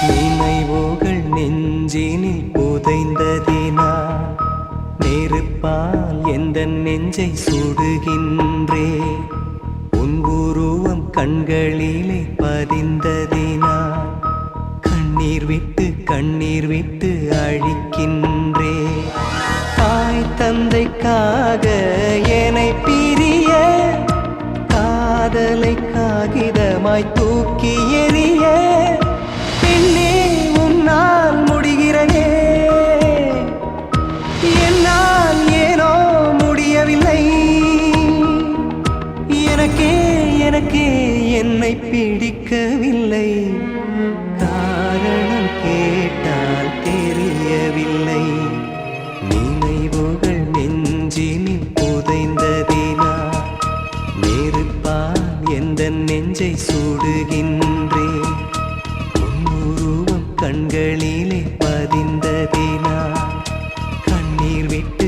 நினைவுகள் நெஞ்சினில் புதைந்ததினா நெருப்பால் எந்த நெஞ்சை சுடுகின்றே உன் உருவம் கண்களிலே பதிந்ததினா கண்ணீர் விட்டு அழிக்கின்றே தாய் தந்தைக்காக என்னை பிரிய காதலை காகிதமாய் தூக்கி எறிய பெண்ணே உன்னால் முடிகிறதே என்னால் ஏனோ முடியவில்லை எனக்கே என்னை பிடிக்கவில்லை காரணம் கேட்டால் தெரியவில்லை நினைவுகள் நெஞ்சினில் புதைந்ததினா நெருப்பால் எந்த நெஞ்சை சுடுகின்றே உன் உருவம் கண்களிலே பதிந்ததினா கண்ணீர் விட்டு